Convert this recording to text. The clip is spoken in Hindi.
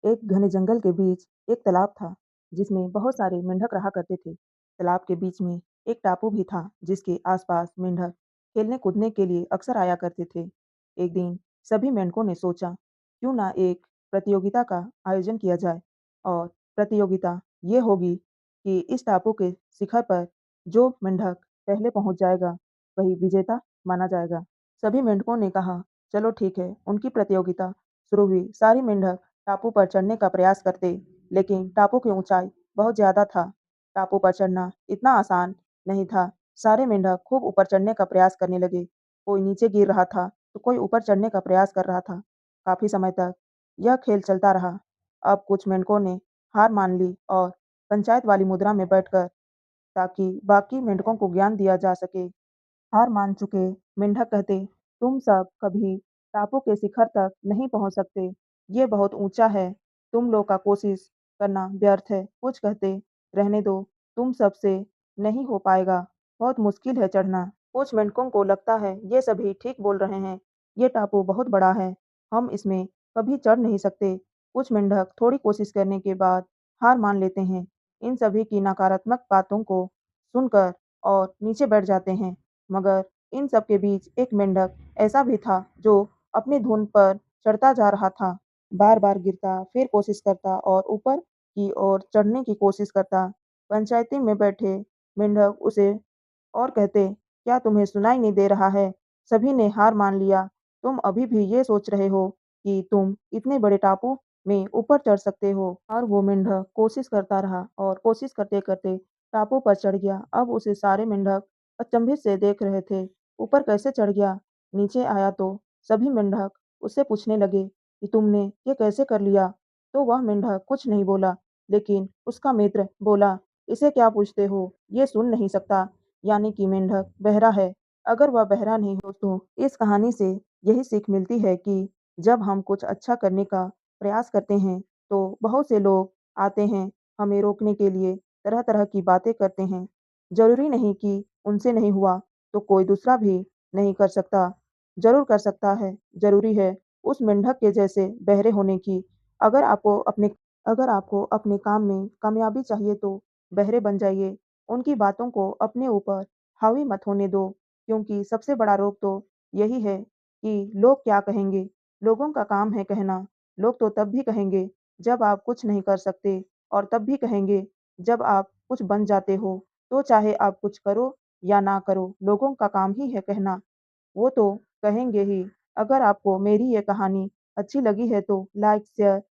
एक घने जंगल के बीच एक तालाब था जिसमें बहुत सारे मेंढक रहा करते थे। तालाब के बीच में एक टापू भी था जिसके आसपास मेंढक खेलने कूदने के लिए अक्सर आया करते थे। एक दिन सभी मेंढकों ने सोचा क्यों ना एक प्रतियोगिता का आयोजन किया जाए और प्रतियोगिता ये होगी कि इस टापू के शिखर पर जो मेंढक पहले पहुंच जाएगा वही विजेता माना जाएगा। सभी मेंढकों ने कहा चलो ठीक है। उनकी प्रतियोगिता शुरू हुई। सारी मेंढक टापू पर चढ़ने का प्रयास करते, लेकिन टापू की ऊंचाई बहुत ज्यादा था। टापू पर चढ़ना इतना आसान नहीं था। सारे मेंढक खूब ऊपर चढ़ने का प्रयास करने लगे। कोई नीचे गिर रहा था, तो कोई ऊपर चढ़ने का प्रयास कर रहा था। काफी समय तक यह खेल चलता रहा। अब कुछ मेंढकों ने हार मान ली और पंचायत वाली मुद्रा में बैठकर ताकि बाकी मेंढकों को ज्ञान दिया जा सके। हार मान चुके मेंढक कहते, तुम सब कभी टापू के शिखर तक नहीं पहुंच सकते। ये बहुत ऊंचा है। तुम लोग का कोशिश करना व्यर्थ है। कुछ कहते, रहने दो, तुम सबसे नहीं हो पाएगा। बहुत मुश्किल है चढ़ना। कुछ मेंढकों को लगता है ये सभी ठीक बोल रहे हैं। ये टापू बहुत बड़ा है। हम इसमें कभी चढ़ नहीं सकते। कुछ मेंढक थोड़ी कोशिश करने के बाद हार मान लेते हैं। इन सभी की नकारात्मक बातों को सुनकर और नीचे बैठ जाते हैं। मगर इन सब के बीच एक मेंढक ऐसा भी था जो अपनी धुन पर चढ़ता जा रहा था। बार-बार गिरता, फिर कोशिश करता और ऊपर की ओर चढ़ने की कोशिश करता। पंचायती में बैठे मेंढक उसे और कहते, क्या तुम्हें सुनाई नहीं दे रहा है? सभी ने हार मान लिया। तुम अभी भी ये सोच रहे हो कि तुम इतने बड़े टापू में ऊपर चढ़ सकते हो। और वो मेंढक कोशिश करता रहा और कोशिश करते-करते टापू पर चढ़ गया। अब उसे सारे मेंढक अचंभित से देख रहे थे। ऊपर कैसे चढ़ गया? नीचे आया तो सभी मेंढक उससे पूछने लगे कि तुमने ये कैसे कर लिया? तो वह मेंढक कुछ नहीं बोला, लेकिन उसका मित्र बोला, इसे क्या पूछते हो? ये सुन नहीं सकता। यानी कि मेंढक बहरा है। अगर वह बहरा नहीं हो तो इस कहानी से यही सीख मिलती है कि जब हम कुछ अच्छा करने का प्रयास करते हैं, तो बहुत से लोग आते हैं हमें रोकने के लिए, तरह-तरह की बातें करते हैं। ज़रूरी नहीं कि उनसे नहीं हुआ, तो कोई दूसरा भी नहीं कर सकता। ज़रूर कर सकता है। ज़रूरी है उस मेंढक के जैसे बहरे होने की। अगर आपको अपने अगर आपको अपने काम में कामयाबी चाहिए तो बहरे बन जाइए। उनकी बातों को अपने ऊपर हावी मत होने दो, क्योंकि सबसे बड़ा रोग तो यही है कि लोग क्या कहेंगे। लोगों का काम है कहना। लोग तो तब भी कहेंगे जब आप कुछ नहीं कर सकते, और तब भी कहेंगे जब आप कुछ बन जाते हो। तो चाहे आप कुछ करो या ना करो, लोगों का काम ही है कहना। वो तो कहेंगे ही। अगर आपको मेरी ये कहानी अच्छी लगी है तो लाइक, शेयर